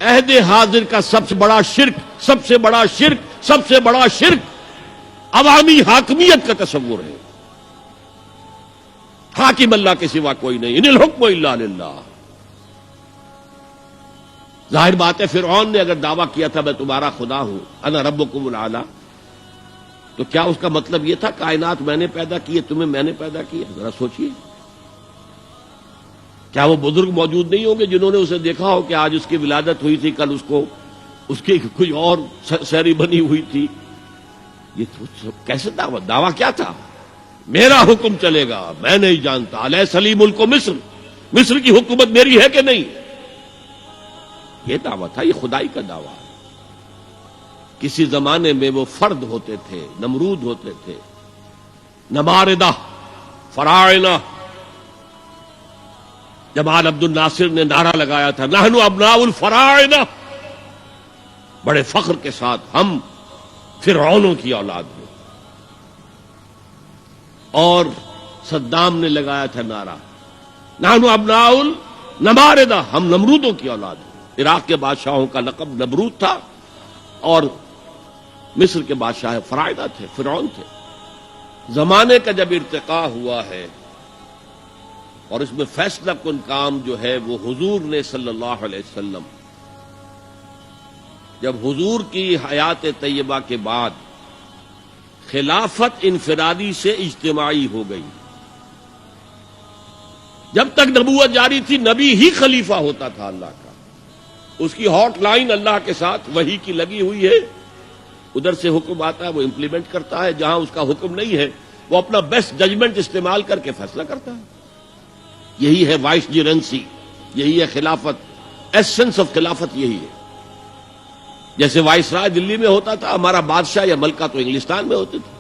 عہد حاضر کا سب سے بڑا شرک عوامی حاکمیت کا تصور ہے. حاکم اللہ کے سوا کوئی نہیں. ان الحکم الا للہ. ظاہر بات ہے فرعون نے اگر دعویٰ کیا تھا میں تمہارا خدا ہوں، انا ربکم الاعلی، تو کیا اس کا مطلب یہ تھا کائنات میں نے پیدا کی ہے، تمہیں میں نے پیدا کیا؟ ذرا سوچئے. کیا وہ بزرگ موجود نہیں ہوں گے جنہوں نے اسے دیکھا ہو کہ آج اس کی ولادت ہوئی تھی، کل اس کی کوئی اور سیری بنی ہوئی تھی؟ یہ کیسے دعویٰ کیا تھا؟ میرا حکم چلے گا، میں نہیں جانتا. الیس لی ملک مصر کی حکومت میری ہے کہ نہیں؟ یہ دعویٰ تھا، یہ خدائی کا دعویٰ. کسی زمانے میں وہ فرد ہوتے تھے، نمرود ہوتے تھے، نماردہ، فراعنہ. جمال عبد الناصر نے نعرہ لگایا تھا نحن ابناء الفراعنہ، بڑے فخر کے ساتھ ہم فرعونوں کی اولاد ہیں. اور صدام نے لگایا تھا نعرہ نحن ابناء النماردہ، ہم نمرودوں کی اولاد ہیں. عراق کے بادشاہوں کا لقب نمرود تھا اور مصر کے بادشاہ فراعنہ تھے، فرعون تھے. زمانے کا جب ارتقا ہوا ہے اور اس میں فیصلہ کن کام جو ہے وہ حضور نے صلی اللہ علیہ وسلم، جب حضور کی حیات طیبہ کے بعد خلافت انفرادی سے اجتماعی ہو گئی. جب تک نبوت جاری تھی نبی ہی خلیفہ ہوتا تھا اللہ کا، اس کی ہاٹ لائن اللہ کے ساتھ وحی کی لگی ہوئی ہے. ادھر سے حکم آتا ہے وہ امپلیمنٹ کرتا ہے، جہاں اس کا حکم نہیں ہے وہ اپنا بیسٹ ججمنٹ استعمال کر کے فیصلہ کرتا ہے. یہی ہے وائس جیرنسی، یہی ہے خلافت. ایسنس آف خلافت یہی ہے. جیسے وائس رائے دلی میں ہوتا تھا، ہمارا بادشاہ یا ملکہ تو انگلستان میں ہوتے تھے.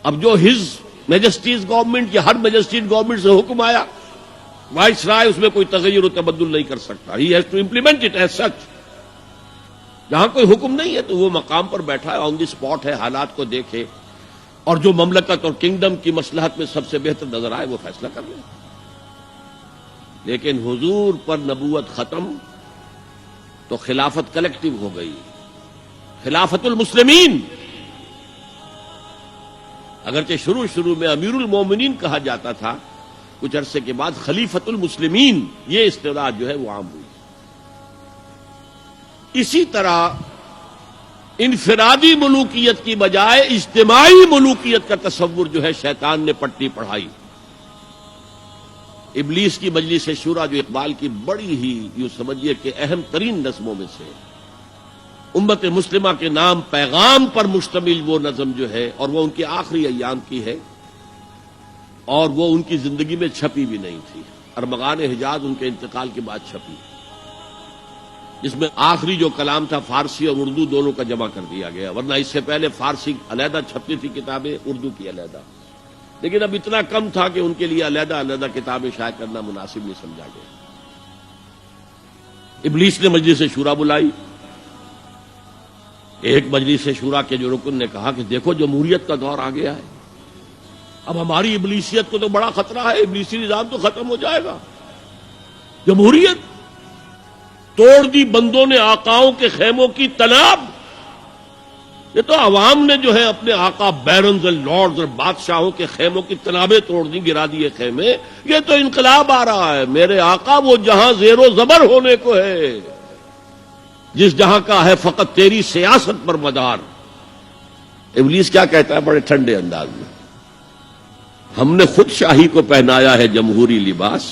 اب جو ہز میجسٹیز گورنمنٹ یا ہر میجسٹیز گورنمنٹ سے حکم آیا، وائس رائے اس میں کوئی تغیر و تبدل نہیں کر سکتا. He has to implement it as such. جہاں کوئی حکم نہیں ہے تو وہ مقام پر بیٹھا ہے، آن دی اسپاٹ ہے، حالات کو دیکھے اور جو مملکت اور کنگڈم کی مصلحت میں سب سے بہتر نظر آئے وہ فیصلہ کر لے. لیکن حضور پر نبوت ختم تو خلافت کلیکٹیو ہو گئی، خلافت المسلمین. اگرچہ شروع میں امیر المومنین کہا جاتا تھا، کچھ عرصے کے بعد خلیفت المسلمین یہ اصطلاح جو ہے وہ عام ہوئی. اسی طرح انفرادی ملوکیت کی بجائے اجتماعی ملوکیت کا تصور جو ہے شیطان نے پٹی پڑھائی. ابلیس کی مجلس شورا جو اقبال کی بڑی ہی یوں سمجھیے کہ اہم ترین نظموں میں سے، امت مسلمہ کے نام پیغام پر مشتمل وہ نظم جو ہے، اور وہ ان کے آخری ایام کی ہے اور وہ ان کی زندگی میں چھپی بھی نہیں تھی. ارمغان حجاز ان کے انتقال کے بعد چھپی، جس میں آخری جو کلام تھا فارسی اور اردو دونوں کا جمع کر دیا گیا، ورنہ اس سے پہلے فارسی علیحدہ چھپتی تھی کتابیں، اردو کی علیحدہ. لیکن اب اتنا کم تھا کہ ان کے لیے علیحدہ کتابیں شائع کرنا مناسب نہیں سمجھا گیا. ابلیس نے مجلس شورا بلائی. ایک مجلس شورا کے جو رکن نے کہا کہ دیکھو جمہوریت کا دور آ گیا ہے، اب ہماری ابلیسیت کو تو بڑا خطرہ ہے، ابلیسی نظام تو ختم ہو جائے گا. جمہوریت توڑ دی بندوں نے آقاؤں کے خیموں کی تناب. یہ تو عوام نے جو ہے اپنے آقا بیرنز اور لارڈز اور بادشاہوں کے خیموں کی تنابیں توڑ دی، گرا دیے خیمے. یہ تو انقلاب آ رہا ہے. میرے آقا وہ جہاں زیر و زبر ہونے کو ہے، جس جہاں کا ہے فقط تیری سیاست پر مدار. ابلیس کیا کہتا ہے بڑے ٹھنڈے انداز میں، ہم نے خود شاہی کو پہنایا ہے جمہوری لباس.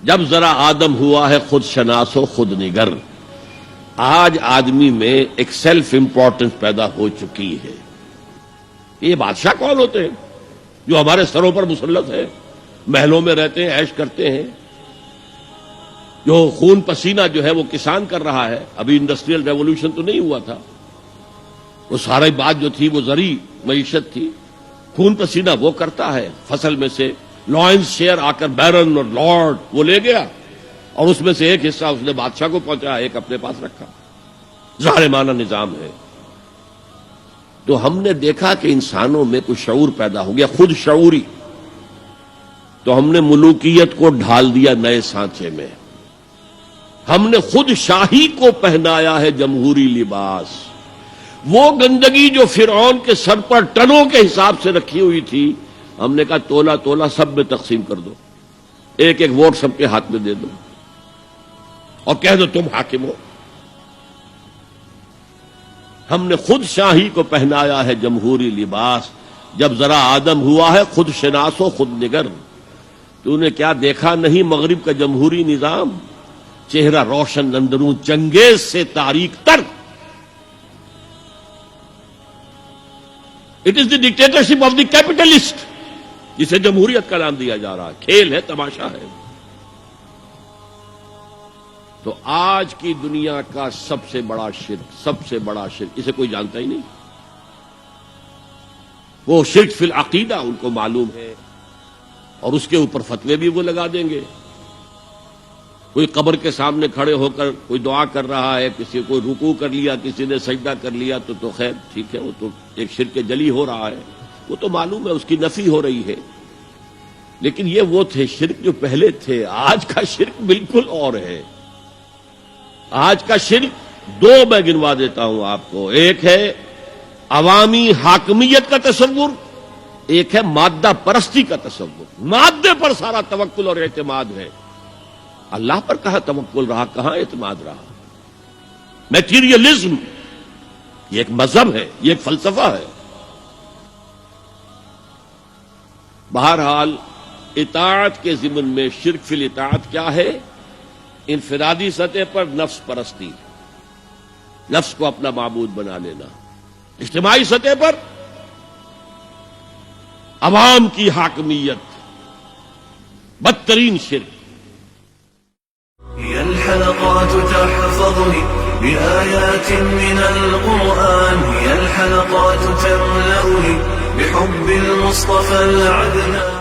جب ذرا آدم ہوا ہے خود شناس و خود نگر. آج آدمی میں ایک سیلف امپورٹنس پیدا ہو چکی ہے. یہ بادشاہ کون ہوتے ہیں جو ہمارے سروں پر مسلط ہے، محلوں میں رہتے ہیں، عیش کرتے ہیں، جو خون پسینہ جو ہے وہ کسان کر رہا ہے. ابھی انڈسٹریل ریولوشن تو نہیں ہوا تھا، وہ ساری بات جو تھی وہ زرعی معیشت تھی. خون پسینہ وہ کرتا ہے، فصل میں سے لائنز شیئر آ کر بیرن اور لارڈ وہ لے گیا اور اس میں سے ایک حصہ اس نے بادشاہ کو پہنچایا، ایک اپنے پاس رکھا. ظالمانہ نظام ہے. تو ہم نے دیکھا کہ انسانوں میں کچھ شعور پیدا ہو گیا، خود شعوری. تو ہم نے ملوکیت کو ڈھال دیا نئے سانچے میں. ہم نے خود شاہی کو پہنایا ہے جمہوری لباس. وہ گندگی جو فرعون کے سر پر ٹنوں کے حساب سے رکھی ہوئی تھی، ہم نے کہا تولا تولا سب میں تقسیم کر دو، ایک ایک ووٹ سب کے ہاتھ میں دے دو اور کہہ دو تم حاکم ہو. ہم نے خود شاہی کو پہنایا ہے جمہوری لباس. جب ذرا آدم ہوا ہے خود شناس و خود نگر. تو نے کیا دیکھا نہیں مغرب کا جمہوری نظام؟ چہرہ روشن اندروں چنگیز سے تاریک تر. It is the dictatorship of the capitalist, جسے جمہوریت کا نام دیا جا رہا ہے. کھیل ہے، تماشا ہے. تو آج کی دنیا کا سب سے بڑا شرک اسے کوئی جانتا ہی نہیں. وہ شرک فی العقیدہ ان کو معلوم ہے، اور اس کے اوپر فتوے بھی وہ لگا دیں گے. کوئی قبر کے سامنے کھڑے ہو کر کوئی دعا کر رہا ہے، کسی کو رکوع کر لیا، کسی نے سجدہ کر لیا، تو خیر ٹھیک ہے، وہ تو ایک شرک جلی ہو رہا ہے، وہ تو معلوم ہے، اس کی نفی ہو رہی ہے. لیکن یہ وہ تھے شرک جو پہلے تھے. آج کا شرک بالکل اور ہے. آج کا شرک دو میں گنوا دیتا ہوں آپ کو. ایک ہے عوامی حاکمیت کا تصور، ایک ہے مادہ پرستی کا تصور. مادے پر سارا توکل اور اعتماد ہے. اللہ پر کہاں توکل رہا، کہاں اعتماد رہا؟ میٹیریلزم یہ ایک مذہب ہے، یہ ایک فلسفہ ہے. بہرحال اطاعت کے ضمن میں شرک فی الاطاعت کیا ہے؟ انفرادی سطح پر نفس پرستی، نفس کو اپنا معبود بنا لینا. اجتماعی سطح پر عوام کی حاکمیت، بدترین شرک. هي الحلقات تحفظني بآيات من القرآن، هي الحلقات تملأني بحب المصطفى العدنان.